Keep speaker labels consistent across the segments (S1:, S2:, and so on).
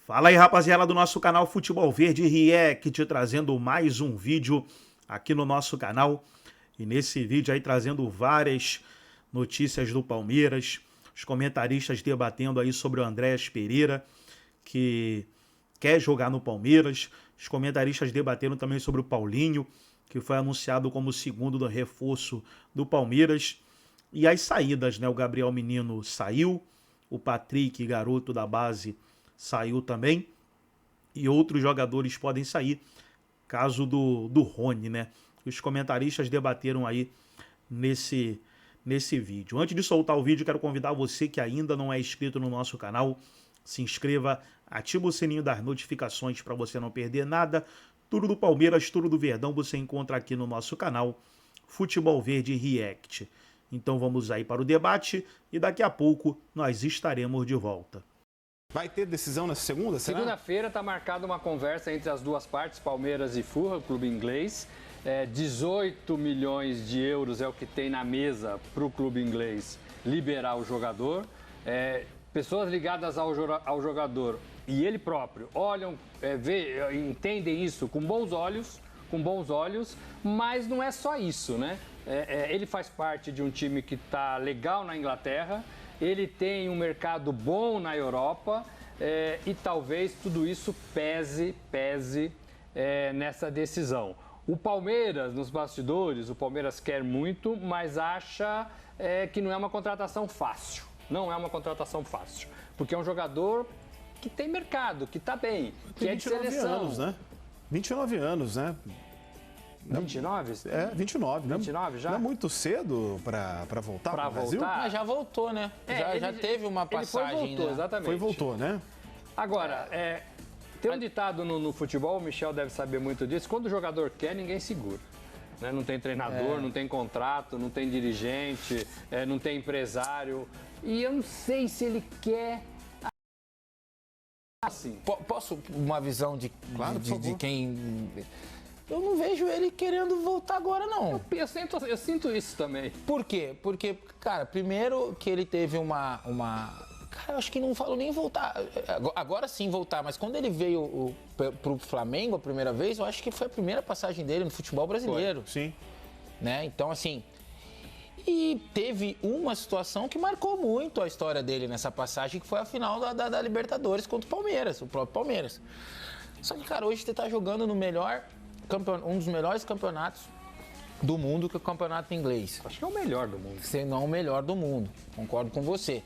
S1: Fala aí, rapaziada do nosso canal Futebol Verde React, trazendo mais um vídeo aqui no nosso canal. E nesse vídeo aí trazendo várias notícias do Palmeiras, os comentaristas debatendo aí sobre o Andréas Pereira, que quer jogar no Palmeiras. Os comentaristas debatendo também sobre o Paulinho, que foi anunciado como o segundo do reforço do Palmeiras. E as saídas, né? O Gabriel Menino saiu, o Patrick, garoto da base, saiu também. E outros jogadores podem sair. Caso do Rony, né? Os comentaristas debateram aí nesse vídeo. Antes de soltar o vídeo, quero convidar você que ainda não é inscrito no nosso canal. Se inscreva, ativa o sininho das notificações para você não perder nada. Tudo do Palmeiras, tudo do Verdão você encontra aqui no nosso canal Futebol Verde React. Então vamos aí para o debate e daqui a pouco nós estaremos de volta.
S2: Vai ter decisão nessa segunda, será?
S3: Segunda-feira está marcada uma conversa entre as duas partes, Palmeiras e Fulham, clube inglês. 18 milhões de euros é o que tem na mesa para o clube inglês liberar o jogador. Pessoas ligadas ao jogador e ele próprio olham, entendem isso com bons olhos, mas não é só isso, né? Ele faz parte de um time que está legal na Inglaterra, ele tem um mercado bom na Europa e talvez tudo isso pese nessa decisão. O Palmeiras, nos bastidores, o Palmeiras quer muito, mas acha que não é uma contratação fácil. Não é uma contratação fácil, porque é um jogador que tem mercado, que está bem, que é de seleção.
S2: Anos, né? 29 anos, né?
S3: 29?
S2: 29, né?
S3: 29 já?
S2: Não é muito cedo para voltar para o Brasil?
S4: Mas já voltou, né? Já teve uma passagem.
S3: Ele voltou, exatamente.
S2: Voltou, né?
S3: Agora, tem um ditado no futebol, o Michel deve saber muito disso, quando o jogador quer, ninguém segura. Né? Não tem treinador, não tem contrato, não tem dirigente, não tem empresário. E eu não sei se ele quer... Assim.
S4: Posso uma visão de quem... Eu não vejo ele querendo voltar agora, não.
S3: Eu sinto isso também.
S4: Por quê? Porque, cara, primeiro que ele teve uma... Cara, eu acho que não falou nem voltar. Agora sim voltar, mas quando ele veio pro Flamengo a primeira vez, eu acho que foi a primeira passagem dele no futebol brasileiro.
S2: Foi. Sim.
S4: Né? Então, assim... E teve uma situação que marcou muito a história dele nessa passagem, que foi a final da Libertadores contra o Palmeiras, o próprio Palmeiras. Só que, cara, hoje você tá jogando no um dos melhores campeonatos do mundo, que é o campeonato inglês.
S3: Acho que é o melhor do mundo.
S4: Se não o melhor do mundo, concordo com você.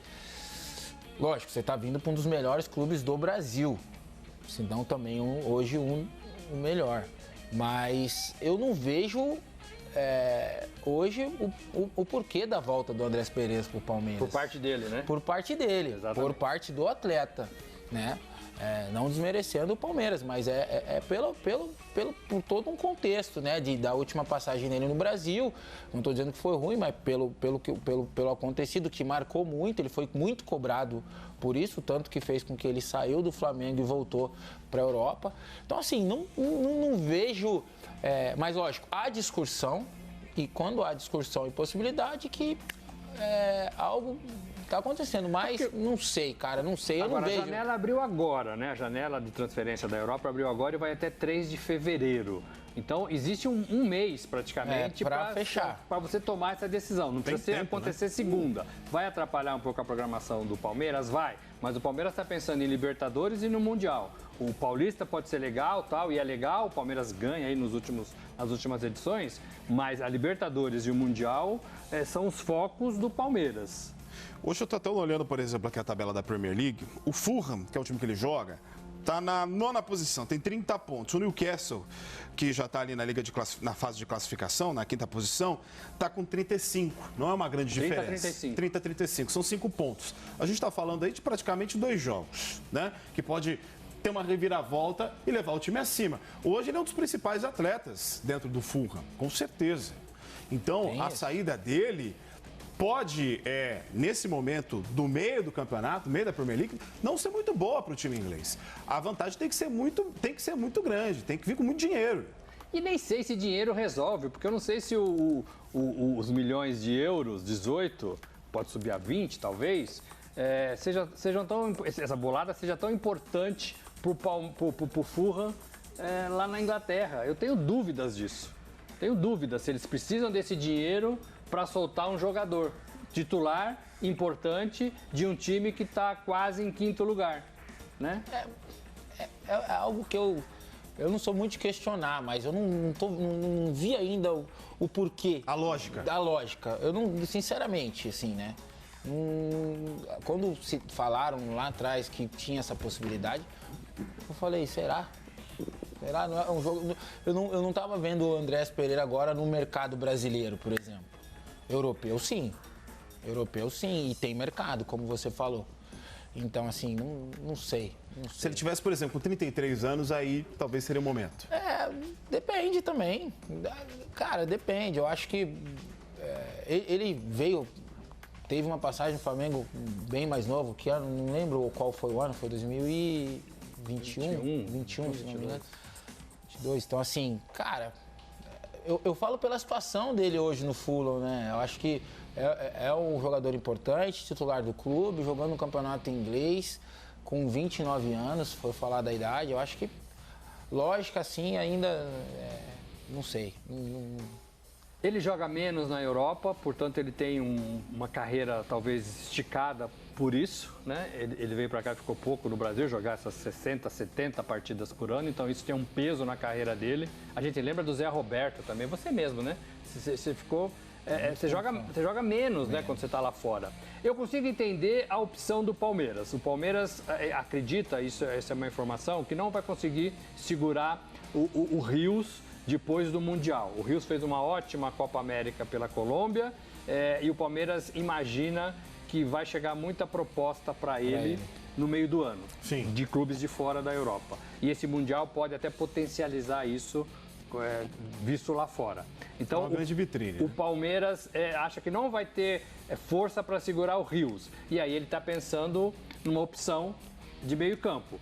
S4: Lógico, você tá vindo para um dos melhores clubes do Brasil, se não também hoje o melhor. Mas eu não vejo... hoje o porquê da volta do Andréas Pereira pro Palmeiras.
S3: Por parte dele, né?
S4: Por parte dele, exatamente. Por parte do atleta, né? Não desmerecendo o Palmeiras, mas por todo um contexto, né? Da última passagem dele no Brasil. Não estou dizendo que foi ruim, mas pelo acontecido, que marcou muito, ele foi muito cobrado por isso, tanto que fez com que ele saiu do Flamengo e voltou para a Europa. Então, assim, não vejo... mas, lógico, há discussão, e quando há discussão e possibilidade, que algo está acontecendo. Mas não sei, cara, não sei,
S3: agora,
S4: eu não vejo.
S3: A janela abriu agora, né? A janela de transferência da Europa abriu agora e vai até 3 de fevereiro. Então, existe um mês, praticamente,
S4: para fechar.
S3: Para você tomar essa decisão. Não precisa acontecer segunda. Vai atrapalhar um pouco a programação do Palmeiras? Vai. Mas o Palmeiras está pensando em Libertadores e no Mundial. O Paulista pode ser legal, tal, e é legal. O Palmeiras ganha aí nas últimas edições. Mas a Libertadores e o Mundial são os focos do Palmeiras.
S2: Hoje eu estou até olhando, por exemplo, aqui a tabela da Premier League. O Fulham, que é o time que ele joga, está na 9ª posição, tem 30 pontos. O Newcastle, que já está ali na fase de classificação, na 5ª posição, está com 35. Não é uma grande diferença. 30-35. São 5 pontos. A gente está falando aí de praticamente 2 jogos, né? Que pode ter uma reviravolta e levar o time acima. Hoje ele é um dos principais atletas dentro do Fulham, com certeza. Então, a saída dele... pode, nesse momento, do meio do campeonato, meio da Premier League, não ser muito boa para o time inglês. A vantagem tem que ser muito grande, tem que vir com muito dinheiro.
S3: E nem sei se dinheiro resolve, porque eu não sei se os milhões de euros, 18, pode subir a 20, talvez, essa bolada seja tão importante pro Fulham lá na Inglaterra. Eu tenho dúvidas disso. Tenho dúvidas se eles precisam desse dinheiro para soltar um jogador titular importante de um time que está quase em 5º lugar, né?
S4: É algo que eu não sou muito de questionar, mas eu não vi ainda o porquê.
S2: A lógica.
S4: Da lógica. Eu não, sinceramente, assim, né? Quando se falaram lá atrás que tinha essa possibilidade, eu falei, será? Será? Não é um jogo. Eu não estava vendo o Andrés Pereira agora no mercado brasileiro, por exemplo. Europeu, sim. Europeu, sim. E tem mercado, como você falou. Então, assim, não sei.
S2: Se ele tivesse, por exemplo, com 33 anos, aí talvez seria o momento.
S4: Depende também. Cara, depende. Eu acho que ele veio... Teve uma passagem no Flamengo bem mais novo, que ano, não lembro qual foi o ano, foi 2021, 21, se não me engano. 22. Então, assim, cara, eu falo pela situação dele hoje no Fulham, né? Eu acho que é um jogador importante, titular do clube, jogando no campeonato inglês, com 29 anos, foi falar da idade. Eu acho que, lógica, assim, ainda, não sei.
S3: Ele joga menos na Europa, portanto ele tem uma carreira talvez esticada por isso, né? Ele veio para cá, ficou pouco no Brasil, jogar essas 60, 70 partidas por ano, então isso tem um peso na carreira dele. A gente lembra do Zé Roberto também, você mesmo, né? Você ficou... Você joga menos, né, quando você está lá fora. Eu consigo entender a opção do Palmeiras. O Palmeiras acredita, essa é uma informação, que não vai conseguir segurar o Rios depois do Mundial. O Rios fez uma ótima Copa América pela Colômbia e o Palmeiras imagina que vai chegar muita proposta para ele no meio do ano.
S2: Sim.
S3: De clubes de fora da Europa. E esse Mundial pode até potencializar isso visto lá fora. Então,
S2: uma grande vitrine,
S3: o Palmeiras acha que não vai ter força para segurar o Rios. E aí ele está pensando numa opção de meio campo.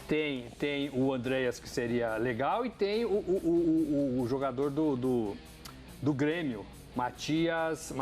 S3: Tem o Andreas, que seria legal, e tem o jogador do Grêmio, Matias...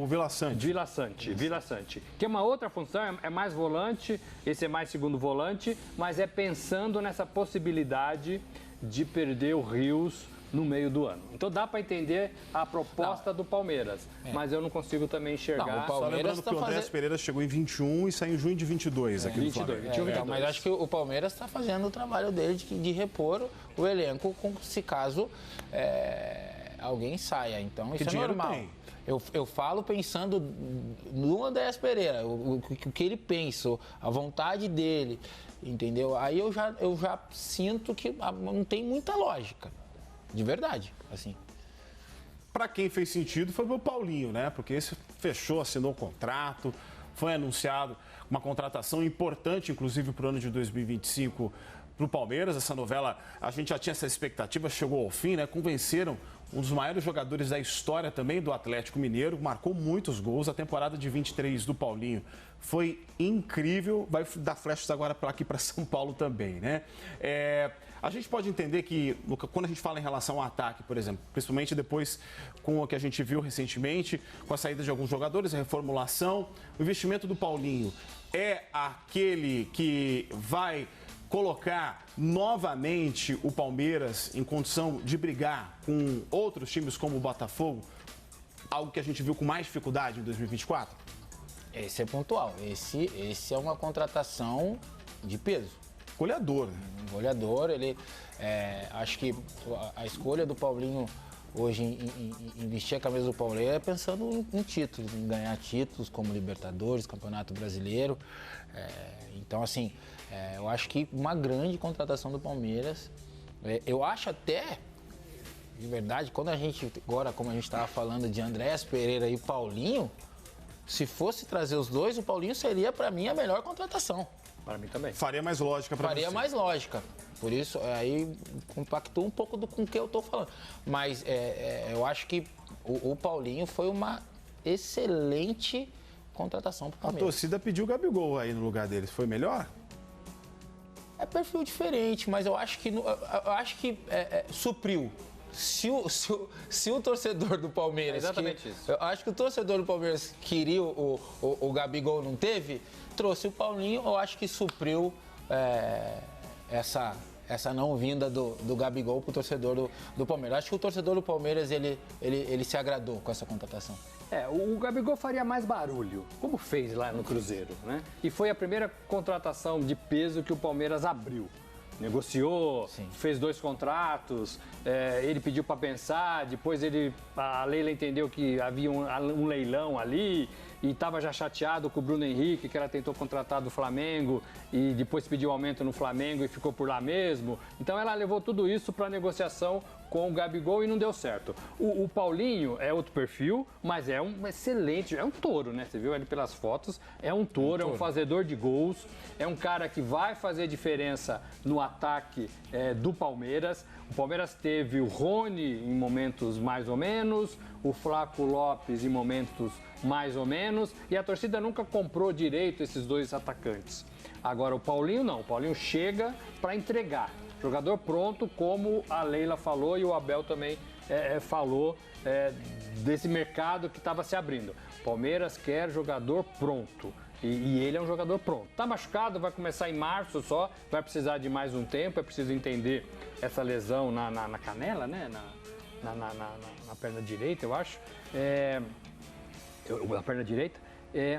S2: o Vila Sante.
S3: Vila Sante. Que é uma outra função, é mais volante, esse é mais segundo volante, mas é pensando nessa possibilidade de perder o Rios no meio do ano. Então dá para entender a proposta do Palmeiras, mas eu não consigo também enxergar.
S2: Só lembrando que o Andrés Pereira chegou em 21 e saiu em junho de 22 aqui no Flamengo.
S3: 22.
S4: Mas acho que o Palmeiras está fazendo o trabalho dele de repor o elenco, se caso alguém saia. Então isso é normal.
S2: Tem.
S4: Eu falo pensando no Andrés Pereira, o que ele pensa, a vontade dele, entendeu? Aí eu já sinto que não tem muita lógica, de verdade, assim.
S2: Para quem fez sentido foi o Paulinho, né? Porque esse fechou, assinou o contrato, foi anunciado uma contratação importante, inclusive para o ano de 2025 para o Palmeiras. Essa novela, a gente já tinha essa expectativa, chegou ao fim, né? Convenceram um dos maiores jogadores da história também do Atlético Mineiro, marcou muitos gols. A temporada de 23 do Paulinho foi incrível, vai dar flechas agora aqui para São Paulo também, né? A gente pode entender que, quando a gente fala em relação ao ataque, por exemplo, principalmente depois com o que a gente viu recentemente, com a saída de alguns jogadores, a reformulação, o investimento do Paulinho é aquele que vai colocar novamente o Palmeiras em condição de brigar com outros times como o Botafogo, algo que a gente viu com mais dificuldade em 2024?
S4: Esse é pontual. Esse é uma contratação de peso.
S2: Goleador, né?
S4: Um goleador, acho que a escolha do Paulinho hoje em vestir a camisa do Palmeiras é pensando em títulos, em ganhar títulos como Libertadores, Campeonato Brasileiro. Então, assim, eu acho que uma grande contratação do Palmeiras. Eu acho até, de verdade, quando agora, como a gente estava falando de Andrés Pereira e Paulinho, se fosse trazer os dois, o Paulinho seria, para mim, a melhor contratação.
S3: Para mim também.
S2: Faria mais lógica para você.
S4: Faria mais lógica. Por isso, aí compactou um pouco com o que eu estou falando. Mas eu acho que o Paulinho foi uma excelente contratação para o Palmeiras.
S2: A torcida pediu o Gabigol aí no lugar deles. Foi melhor?
S4: É perfil diferente, mas eu acho que supriu. se o torcedor do Palmeiras...
S3: É exatamente isso.
S4: Eu acho que o torcedor do Palmeiras queria o Gabigol, não teve, trouxe o Paulinho, eu acho que supriu essa não vinda do Gabigol para o torcedor do Palmeiras. Acho que o torcedor do Palmeiras, ele se agradou com essa contratação.
S3: O Gabigol faria mais barulho, como fez lá no Cruzeiro, né? E foi a primeira contratação de peso que o Palmeiras abriu. Negociou, sim, fez 2 contratos, ele pediu para pensar, depois a Leila entendeu que havia um leilão ali e estava já chateado com o Bruno Henrique, que ela tentou contratar do Flamengo e depois pediu aumento no Flamengo e ficou por lá mesmo. Então ela levou tudo isso para a negociação com o Gabigol e não deu certo. O Paulinho é outro perfil, mas é um excelente, é um touro, né? Você viu ele pelas fotos, é um touro, é um fazedor de gols, é um cara que vai fazer diferença no ataque do Palmeiras. O Palmeiras teve o Rony em momentos mais ou menos, o Flaco Lopes em momentos mais ou menos, e a torcida nunca comprou direito esses 2 atacantes. Agora o Paulinho não, o Paulinho chega para entregar. Jogador pronto, como a Leila falou e o Abel também falou desse mercado que estava se abrindo. Palmeiras quer jogador pronto. E ele é um jogador pronto. Tá machucado, vai começar em março só, vai precisar de mais um tempo, é preciso entender essa lesão na canela, né? Na perna direita, eu acho. Na perna direita.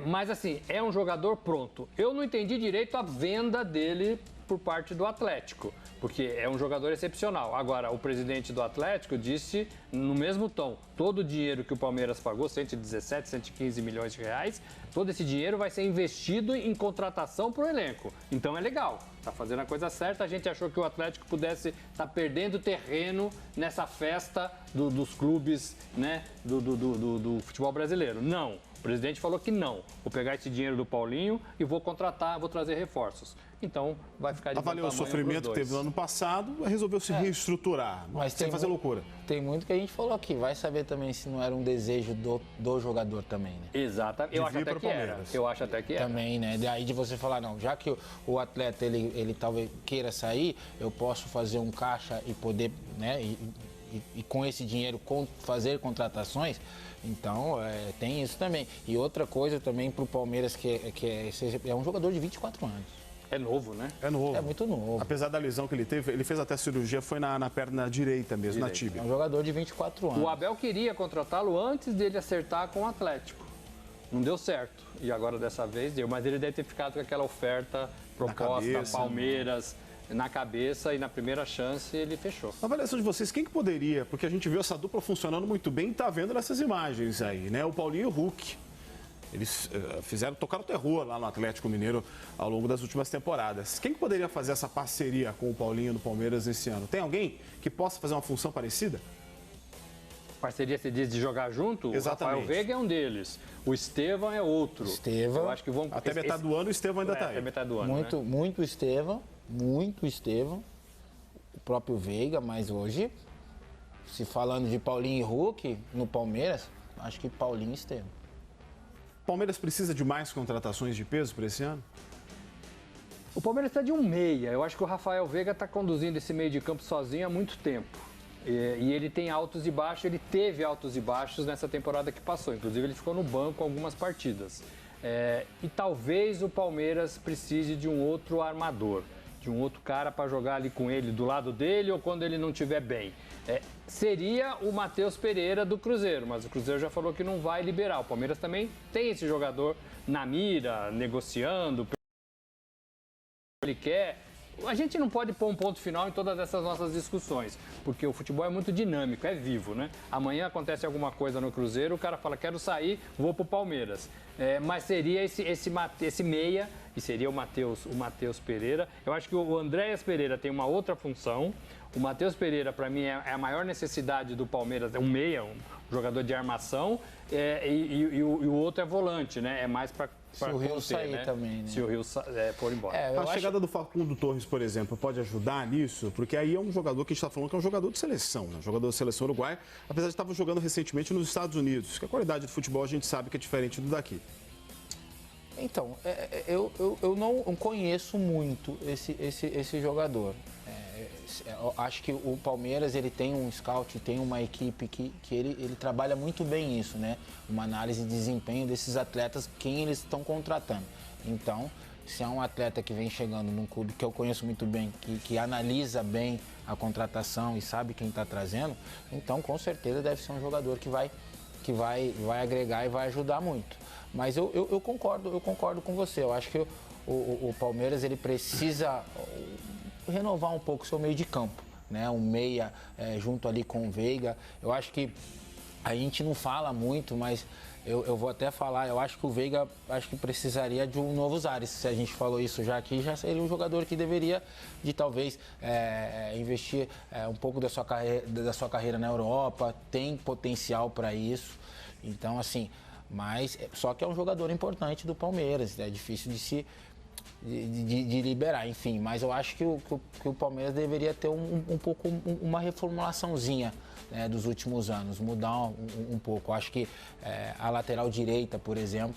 S3: Mas assim, é um jogador pronto. Eu não entendi direito a venda dele por parte do Atlético, porque é um jogador excepcional. Agora, o presidente do Atlético disse, no mesmo tom, todo o dinheiro que o Palmeiras pagou, 117, 115 milhões de reais, todo esse dinheiro vai ser investido em contratação para o elenco. Então é legal, tá fazendo a coisa certa. A gente achou que o Atlético pudesse estar perdendo terreno nessa festa dos clubes, né, do futebol brasileiro. Não. O presidente falou que não. Vou pegar esse dinheiro do Paulinho e vou contratar, vou trazer reforços. Então, vai ficar de bom tamanho.
S2: Avaliou o sofrimento que teve no ano passado, resolveu se reestruturar,
S4: mas
S2: sem fazer loucura.
S4: Tem muito que a gente falou aqui. Vai saber também se não era um desejo do jogador também, né?
S3: Exatamente. Eu acho até que era. Eu acho até que era.
S4: Também, né? Daí de você falar, não, já que o atleta, ele talvez queira sair, eu posso fazer um caixa e poder, né? E com esse dinheiro fazer contratações. Então, tem isso também. E outra coisa também para o Palmeiras, que é um jogador de 24 anos.
S3: É novo, né?
S2: É novo.
S4: É muito novo.
S2: Apesar da lesão que ele teve, ele fez até cirurgia, foi na perna direita mesmo, na tíbia.
S4: É um jogador de 24 anos.
S3: O Abel queria contratá-lo antes dele acertar com o Atlético. Não deu certo. E agora dessa vez deu. Mas ele deve ter ficado com aquela oferta proposta, Palmeiras... na cabeça, e na primeira chance ele fechou.
S2: Na avaliação de vocês, quem que poderia? Porque a gente viu essa dupla funcionando muito bem e tá vendo nessas imagens aí, né? O Paulinho e o Hulk. Eles tocaram terror lá no Atlético Mineiro ao longo das últimas temporadas. Quem que poderia fazer essa parceria com o Paulinho do Palmeiras esse ano? Tem alguém que possa fazer uma função parecida?
S3: Parceria, você diz, de jogar junto?
S2: Exatamente.
S3: O Rafael Veiga é um deles. O Estevão é outro.
S4: Estevão.
S3: Eu acho que vão...
S2: Até metade do ano o Estevão ainda tá aí.
S3: Até metade do ano,
S4: muito Estevão. Muito Estevão, o próprio Veiga, mas hoje, se falando de Paulinho e Hulk no Palmeiras, acho que Paulinho e Estevão.
S2: O Palmeiras precisa de mais contratações de peso para esse ano?
S3: O Palmeiras está de um meia. Eu acho que o Rafael Veiga está conduzindo esse meio de campo sozinho há muito tempo. E ele tem altos e baixos, ele teve altos e baixos nessa temporada que passou. Inclusive, ele ficou no banco algumas partidas. E talvez o Palmeiras precise de um outro armador, de um outro cara para jogar ali com ele, do lado dele, ou quando ele não estiver bem. Seria o Matheus Pereira do Cruzeiro, mas o Cruzeiro já falou que não vai liberar. O Palmeiras também tem esse jogador na mira, negociando, ele quer. A gente não pode pôr um ponto final em todas essas nossas discussões, porque o futebol é muito dinâmico, é vivo, né? Amanhã acontece alguma coisa no Cruzeiro, o cara fala, quero sair, vou pro Palmeiras. Mas seria esse meia, e seria o Matheus Pereira. Eu acho que o Andréas Pereira tem uma outra função. O Matheus Pereira, para mim, é a maior necessidade do Palmeiras, é um meia, um jogador de armação, e o outro é volante, né? É mais para
S4: se o Rio sair, né? Também, né?
S3: Se o Rio for embora.
S2: A chegada do Facundo Torres, por exemplo, pode ajudar nisso? Porque aí é um jogador que a gente está falando que é um jogador de seleção, né? Jogador de seleção uruguaia, apesar de estar jogando recentemente nos Estados Unidos, que a qualidade de futebol a gente sabe que é diferente do daqui.
S4: Então, eu não conheço muito esse jogador. eu acho que o Palmeiras ele tem um scout, tem uma equipe que ele trabalha muito bem isso, né? Uma análise de desempenho desses atletas, quem eles estão contratando. Então, se é um atleta que vem chegando num clube que eu conheço muito bem, que analisa bem a contratação e sabe quem está trazendo, então com certeza deve ser um jogador que vai agregar e vai ajudar muito. Mas eu concordo com você. Eu acho que o Palmeiras ele precisa renovar um pouco o seu meio de campo, né? Um meia junto ali com o Veiga. Eu acho que a gente não fala muito, mas eu vou até falar, eu acho que o Veiga precisaria de um novos ares. Se a gente falou isso já aqui, já seria um jogador que deveria de talvez investir um pouco da sua carreira na Europa, tem potencial para isso. Então, assim, mas só que é um jogador importante do Palmeiras, é difícil de liberar, enfim. Mas eu acho que o Palmeiras deveria ter um pouco uma reformulaçãozinha, né, dos últimos anos, mudar um pouco. Eu acho que a lateral direita, por exemplo,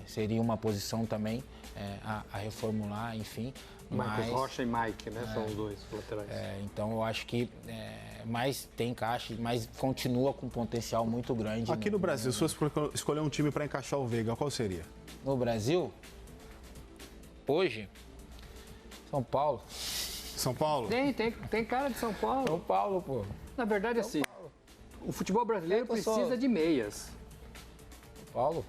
S4: seria uma posição também a reformular, enfim.
S3: Marcos Rocha e Mike, né? São os dois laterais.
S4: Então eu acho que mais tem encaixe, mas continua com um potencial muito grande.
S2: Aqui no Brasil, se fosse escolher um time para encaixar o Veiga, qual seria?
S4: No Brasil, hoje, São Paulo.
S2: São Paulo?
S3: Tem cara de São Paulo.
S4: São Paulo, pô.
S3: Na verdade, assim, o futebol brasileiro precisa de meias.
S4: São Paulo?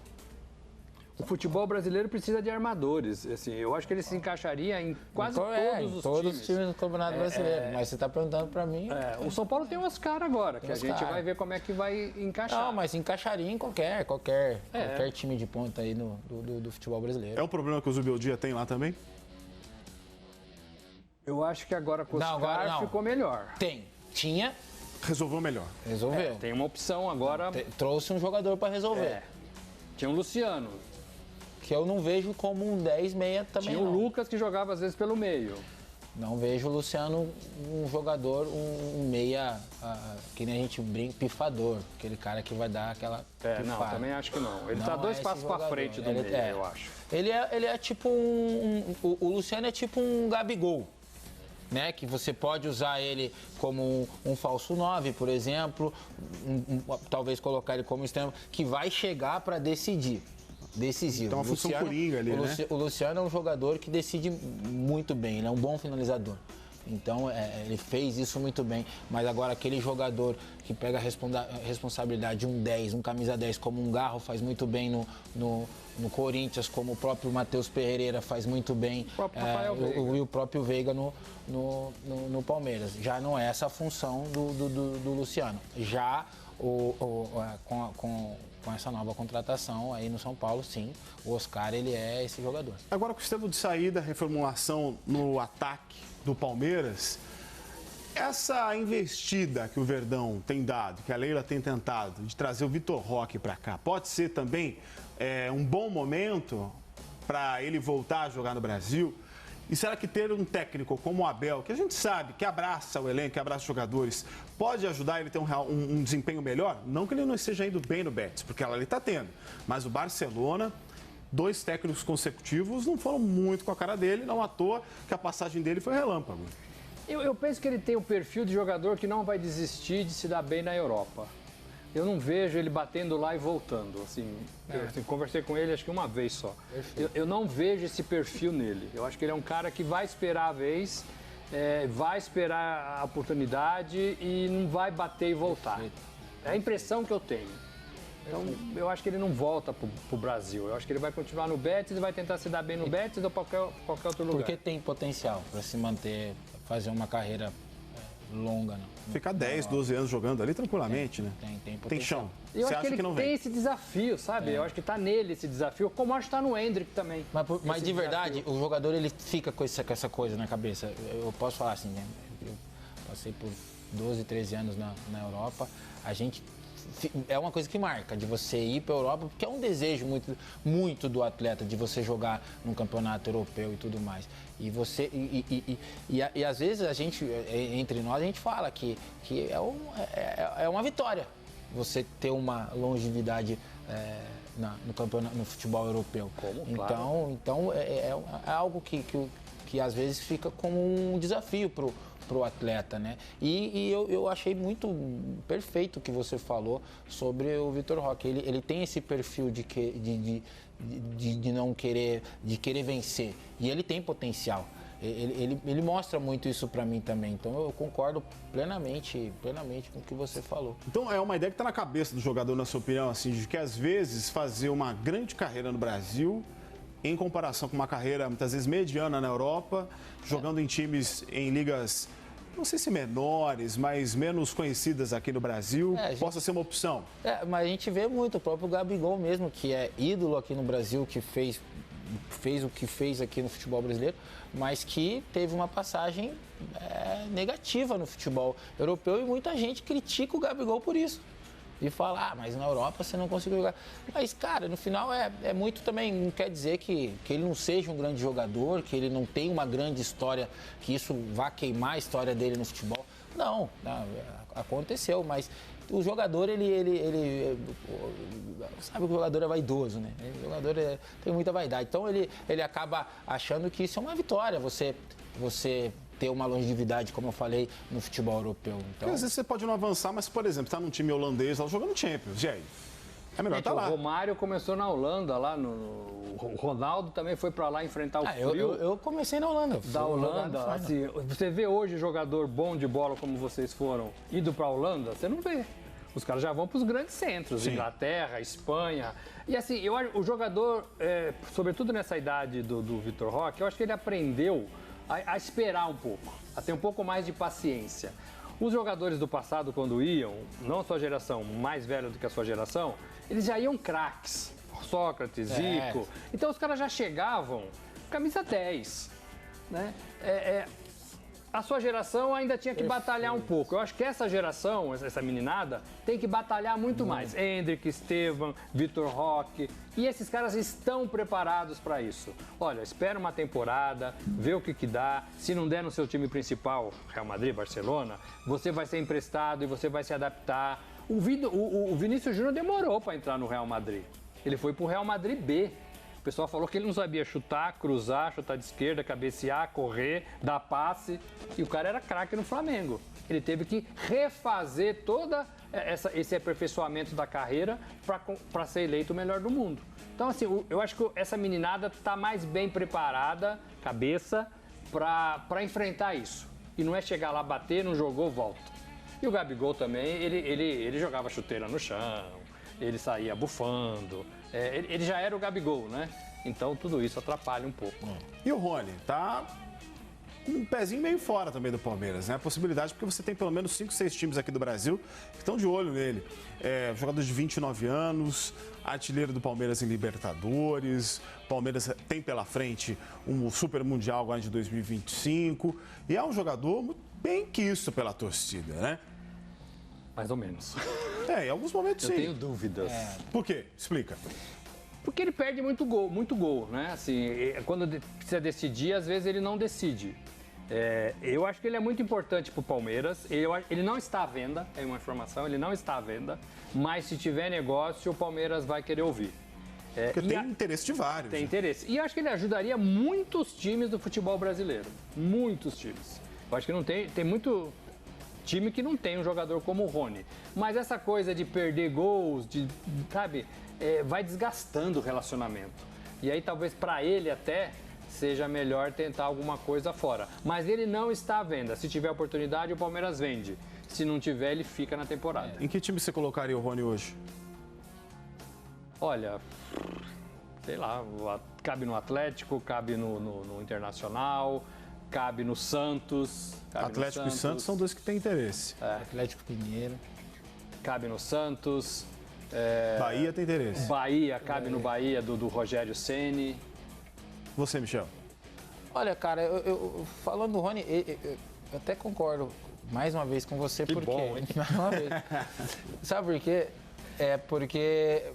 S3: O futebol brasileiro precisa de armadores. Assim, eu acho que ele se encaixaria em quase
S4: todos os times do Campeonato Brasileiro. Mas você está perguntando para mim.
S3: O São Paulo tem umas caras agora, que a gente vai ver como é que vai encaixar.
S4: Não, mas encaixaria em qualquer time de ponta aí do futebol brasileiro.
S2: É um problema que o Zubeldia tem lá também?
S3: Eu acho que agora com os caras ficou melhor.
S4: Tinha.
S2: Resolveu melhor.
S4: Resolveu.
S3: Tem uma opção agora.
S4: Trouxe um jogador para resolver.
S3: Tinha o Luciano.
S4: Que eu não vejo como um 10-6 também.
S3: Tinha o Lucas que jogava às vezes pelo meio.
S4: Não vejo o Luciano um jogador, um meia, que nem a gente brinca, pifador. Aquele cara que vai dar aquela pifada.
S3: Não, também acho que não. Ele está 2 passos para frente do meio, eu acho.
S4: Ele é tipo o Luciano é tipo um Gabigol, né? Que você pode usar ele como um falso 9, por exemplo. Talvez colocar ele como extremo, que vai chegar para decidir. Decisivo.
S2: Então, a função coringa ali, né?
S4: O Luciano é um jogador que decide muito bem, ele é um bom finalizador. Então, ele fez isso muito bem. Mas agora, aquele jogador que pega a responsabilidade de um 10, um camisa 10, como um Garro faz muito bem no Corinthians, como o próprio Matheus Pereira faz muito bem, e o próprio Veiga no Palmeiras. Já não é essa a função do Luciano. Já com essa nova contratação aí no São Paulo, sim, o Oscar, ele é esse jogador.
S2: Agora, com o sistema de saída, reformulação no ataque do Palmeiras, essa investida que o Verdão tem dado, que a Leila tem tentado, de trazer o Vitor Roque para cá, pode ser também um bom momento para ele voltar a jogar no Brasil? E será que ter um técnico como o Abel, que a gente sabe que abraça o elenco, que abraça os jogadores, pode ajudar ele a ter um desempenho melhor? Não que ele não esteja indo bem no Betis, porque ela ele está tendo. Mas o Barcelona, 2 técnicos consecutivos, não foram muito com a cara dele, não à toa que a passagem dele foi relâmpago.
S3: Eu penso que ele tem o perfil de jogador que não vai desistir de se dar bem na Europa. Eu não vejo ele batendo lá e voltando. Assim, eu conversei com ele acho que uma vez só. Eu não vejo esse perfil nele. Eu acho que ele é um cara que vai esperar a vez, vai esperar a oportunidade e não vai bater e voltar. É a impressão que eu tenho. Então, eu acho que ele não volta pro Brasil. Eu acho que ele vai continuar no Betis e vai tentar se dar bem no Betis ou qualquer outro lugar.
S4: Porque tem potencial para se manter, fazer uma carreira longa, não.
S2: Ficar 10, 12 anos jogando ali tranquilamente, né? Tem chão.
S3: Eu acho que ele tem esse desafio, sabe? Eu acho que tá nele esse desafio, como acho que tá no Hendrick também.
S4: Mas de verdade, o jogador ele fica com essa coisa na cabeça. Eu posso falar assim, né? Eu passei por 12, 13 anos na Europa. A gente é uma coisa que marca, de você ir para a Europa, porque é um desejo muito, muito do atleta, de você jogar num campeonato europeu e tudo mais. E às vezes a gente, entre nós, a gente fala que é uma vitória você ter uma longevidade no futebol europeu.
S3: Como? Claro.
S4: Então é algo que que às vezes fica como um desafio pro atleta, né? E eu achei muito perfeito o que você falou sobre o Vitor Roque. Ele tem esse perfil de não querer, de querer vencer. E ele tem potencial. Ele mostra muito isso para mim também. Então eu concordo plenamente com o que você falou.
S2: Então é uma ideia que está na cabeça do jogador, na sua opinião, assim, de que às vezes fazer uma grande carreira no Brasil, em comparação com uma carreira muitas vezes mediana na Europa, jogando em times, em ligas, não sei se menores, mas menos conhecidas aqui no Brasil, possa ser uma opção.
S4: Mas a gente vê muito, o próprio Gabigol mesmo, que é ídolo aqui no Brasil, que fez o que fez aqui no futebol brasileiro, mas que teve uma passagem negativa no futebol europeu e muita gente critica o Gabigol por isso. E fala, mas na Europa você não conseguiu jogar. Mas, cara, no final é muito também, não quer dizer que ele não seja um grande jogador, que ele não tenha uma grande história, que isso vá queimar a história dele no futebol. Não, aconteceu, mas o jogador, ele sabe que o jogador é vaidoso, né? O jogador tem muita vaidade. Então, ele acaba achando que isso é uma vitória, você ter uma longevidade, como eu falei, no futebol europeu. Então...
S2: Porque às vezes você pode não avançar, mas, por exemplo, está num time holandês lá jogando Champions, e aí? É melhor estar lá.
S3: O Romário começou na Holanda, lá o Ronaldo também foi para lá enfrentar o frio.
S4: Eu comecei na Holanda.
S3: Da Holanda, assim, você vê hoje jogador bom de bola como vocês foram indo para a Holanda, você não vê. Os caras já vão para os grandes centros, sim. Inglaterra, Espanha. E assim, eu acho o jogador, sobretudo nessa idade do Vitor Roque, eu acho que ele aprendeu a esperar um pouco, a ter um pouco mais de paciência. Os jogadores do passado, quando iam, não a sua geração, mais velha do que a sua geração, eles já iam craques. Sócrates, Zico. Então os caras já chegavam camisa 10. Né? A sua geração ainda tinha que batalhar um pouco. Eu acho que essa geração, essa meninada, tem que batalhar muito mais. Hendrick, Estevam, Vitor Roque. E esses caras estão preparados para isso. Olha, espera uma temporada, vê o que dá. Se não der no seu time principal, Real Madrid, Barcelona, você vai ser emprestado e você vai se adaptar. O Vinícius Júnior demorou para entrar no Real Madrid. Ele foi para o Real Madrid B. O pessoal falou que ele não sabia chutar, cruzar, chutar de esquerda, cabecear, correr, dar passe. E o cara era craque no Flamengo. Ele teve que refazer todo esse aperfeiçoamento da carreira para ser eleito o melhor do mundo. Então, assim, eu acho que essa meninada está mais bem preparada, cabeça, para enfrentar isso. E não é chegar lá, bater, não jogou, volta. E o Gabigol também, ele jogava chuteira no chão, ele saía bufando. Ele já era o Gabigol, né? Então tudo isso atrapalha um pouco.
S2: E o Rony, tá com um pezinho meio fora também do Palmeiras, né? A possibilidade, porque você tem pelo menos 5, 6 times aqui do Brasil que estão de olho nele. Jogador de 29 anos, artilheiro do Palmeiras em Libertadores, Palmeiras tem pela frente um Super Mundial agora de 2025 e é um jogador bem quisto pela torcida, né?
S3: Mais ou menos.
S2: Em alguns momentos sim.
S3: Eu tenho dúvidas.
S2: Por quê? Explica.
S3: Porque ele perde muito gol, né? Assim, quando precisa decidir, às vezes ele não decide. Eu acho que ele é muito importante para o Palmeiras. Ele não está à venda, é uma informação, ele não está à venda. Mas se tiver negócio, o Palmeiras vai querer ouvir.
S2: Porque tem interesse de vários.
S3: Tem interesse. E eu acho que ele ajudaria muitos times do futebol brasileiro. Muitos times. Eu acho que tem muito time que não tem um jogador como o Rony. Mas essa coisa de perder gols, sabe, vai desgastando o relacionamento. E aí talvez para ele até seja melhor tentar alguma coisa fora. Mas ele não está à venda. Se tiver oportunidade, o Palmeiras vende. Se não tiver, ele fica na temporada.
S2: Em que time você colocaria o Rony hoje?
S3: Olha, sei lá, cabe no Atlético, cabe no Internacional, cabe no Santos.
S2: Atlético e Santos são dois que têm interesse.
S4: Atlético Mineiro.
S3: Cabe no Santos.
S2: Bahia tem interesse.
S3: Bahia, cabe no Bahia do Rogério Ceni.
S2: Você, Michel?
S4: Olha, cara, eu falando do Rony, eu até concordo mais uma vez com você.
S3: Que
S4: porque
S3: bom, hein?
S4: Mais uma vez. Sabe por quê? Porque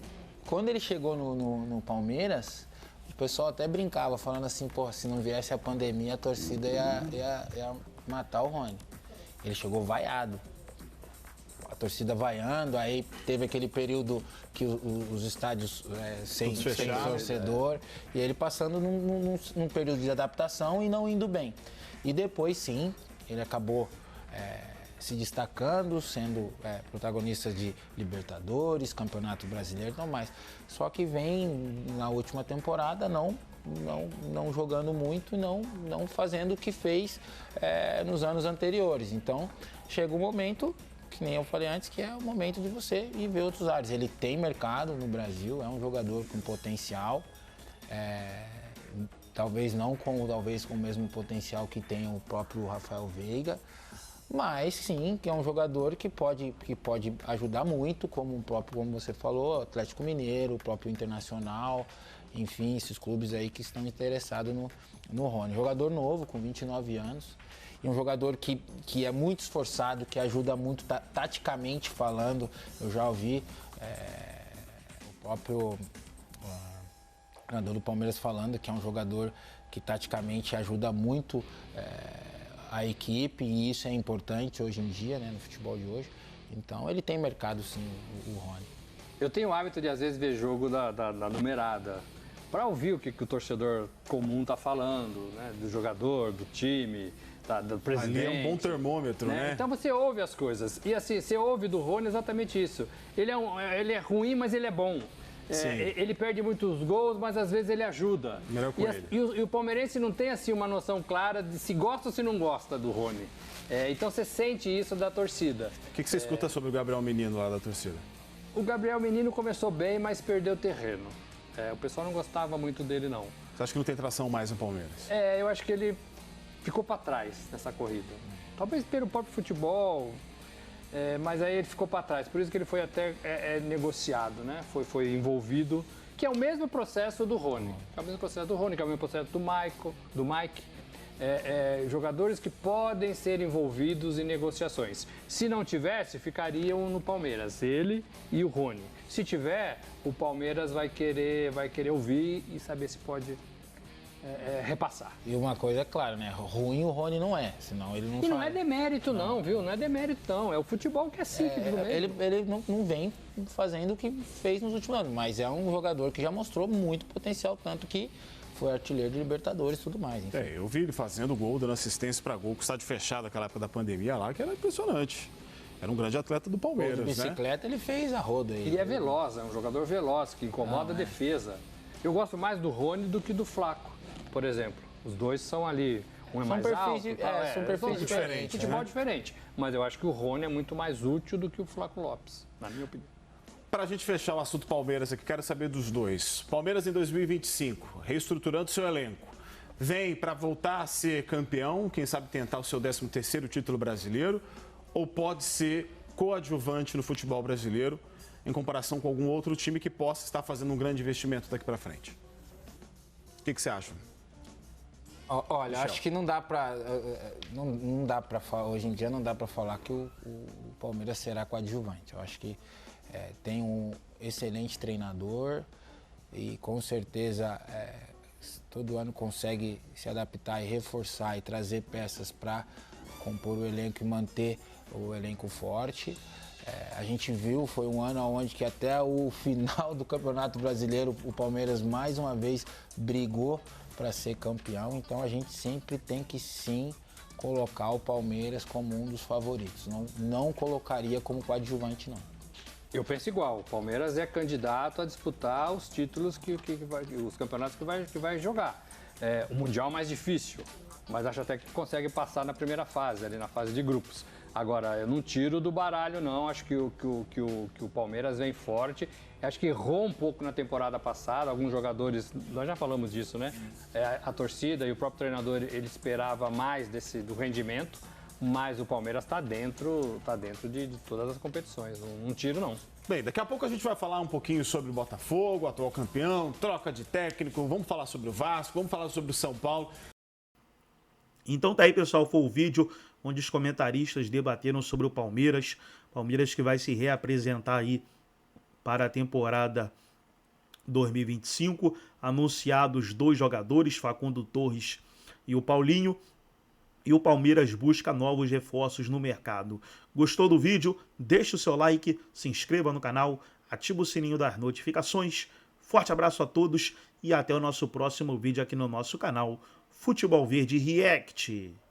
S4: quando ele chegou no Palmeiras, o pessoal até brincava, falando assim, pô, se não viesse a pandemia, a torcida ia matar o Rony. Ele chegou vaiado. A torcida vaiando, aí teve aquele período que os estádios sem torcedor, e ele passando num período de adaptação e não indo bem. E depois, sim, ele acabou se destacando, sendo protagonista de Libertadores, Campeonato Brasileiro e tudo mais. Só que vem na última temporada não jogando muito e não fazendo o que fez nos anos anteriores. Então, chega um momento, que nem eu falei antes, que é o momento de você ir ver outros ares. Ele tem mercado no Brasil, é um jogador com potencial, talvez não com o mesmo potencial que tem o próprio Rafael Veiga, mas sim, que é um jogador que pode ajudar muito, como você falou, Atlético Mineiro, o próprio Internacional, enfim, esses clubes aí que estão interessados no Rony. Jogador novo, com 29 anos, e um jogador que é muito esforçado, que ajuda muito taticamente falando. Eu já ouvi o próprio treinador do Palmeiras falando que é um jogador que taticamente ajuda muito a equipe, e isso é importante hoje em dia, né, no futebol de hoje. Então ele tem mercado sim, o Rony.
S3: Eu tenho o hábito de às vezes ver jogo da numerada, para ouvir o que o torcedor comum está falando, né, do jogador, do time, do presidente.
S2: Ali é um bom termômetro, né?
S3: Então você ouve as coisas. E assim, você ouve do Rony exatamente isso. Ele é ruim, mas ele é bom. Ele perde muitos gols, mas às vezes ele ajuda.
S2: Melhor com ele.
S3: E o palmeirense não tem assim uma noção clara de se gosta ou se não gosta do Rony. Então você sente isso da torcida.
S2: O que você escuta sobre o Gabriel Menino lá da torcida?
S3: O Gabriel Menino começou bem, mas perdeu terreno. O pessoal não gostava muito dele, não.
S2: Você acha que não tem tração mais no Palmeiras?
S3: Eu acho que ele ficou para trás nessa corrida. Talvez pelo próprio futebol, mas aí ele ficou para trás. Por isso que ele foi até negociado, né? Foi envolvido, que é o mesmo processo do Rony. É o mesmo processo do Rony, que é o mesmo processo do Mike. Jogadores que podem ser envolvidos em negociações. Se não tivesse, ficariam no Palmeiras, ele e o Rony. Se tiver, o Palmeiras vai querer ouvir e saber se pode repassar.
S4: E uma coisa é clara, né? Ruim o Rony não é, senão ele não
S3: E não é demérito não, viu? Não é demérito não, é o futebol que é simples do meio.
S4: Ele não vem fazendo o que fez nos últimos anos, mas é um jogador que já mostrou muito potencial, tanto que foi artilheiro de Libertadores e tudo mais.
S2: Eu vi ele fazendo gol, dando assistência para gol, com o estádio fechado naquela época da pandemia lá, que era impressionante. Era um grande atleta do Palmeiras,
S4: de bicicleta, né? Ele fez a roda aí.
S3: Ele é veloz, é um jogador veloz, que incomoda a defesa. Eu gosto mais do Rony do que do Flaco, por exemplo. Os dois são ali, um é mais alto.
S4: São perfis diferentes.
S3: Futebol diferente. Mas eu acho que o Rony é muito mais útil do que o Flaco Lopes, na minha opinião.
S2: Para a gente fechar o assunto Palmeiras aqui, quero saber dos dois. Palmeiras em 2025, reestruturando seu elenco. Vem para voltar a ser campeão, quem sabe tentar o seu 13º título brasileiro, ou pode ser coadjuvante no futebol brasileiro em comparação com algum outro time que possa estar fazendo um grande investimento daqui para frente? O que você acha?
S4: Olha, Michel, acho que não dá para falar, hoje em dia não dá para falar que o Palmeiras será coadjuvante. Eu acho que tem um excelente treinador e com certeza todo ano consegue se adaptar e reforçar e trazer peças para compor o elenco e manter o elenco forte. A gente viu, foi um ano onde que até o final do Campeonato Brasileiro o Palmeiras mais uma vez brigou para ser campeão, então a gente sempre tem que sim colocar o Palmeiras como um dos favoritos. Não colocaria como coadjuvante, não.
S3: Eu penso igual, o Palmeiras é candidato a disputar os títulos os campeonatos que vai jogar. O Mundial é mais difícil, mas acho até que consegue passar na primeira fase, ali na fase de grupos. Agora, eu não tiro do baralho, não. Acho que o Palmeiras vem forte. Acho que errou um pouco na temporada passada. Alguns jogadores, nós já falamos disso, né? A torcida e o próprio treinador, ele esperava mais do rendimento. Mas o Palmeiras está dentro de todas as competições. Não tiro, não.
S2: Bem, daqui a pouco a gente vai falar um pouquinho sobre o Botafogo, atual campeão, troca de técnico. Vamos falar sobre o Vasco, vamos falar sobre o São Paulo.
S1: Então tá aí, pessoal, foi o vídeo onde os comentaristas debateram sobre o Palmeiras. Palmeiras que vai se reapresentar aí para a temporada 2025. Anunciados 2 jogadores, Facundo Torres e o Paulinho. e o Palmeiras busca novos reforços no mercado. Gostou do vídeo? Deixe o seu like, se inscreva no canal, ative o sininho das notificações. Forte abraço a todos e até o nosso próximo vídeo aqui no nosso canal Futebol Verde React.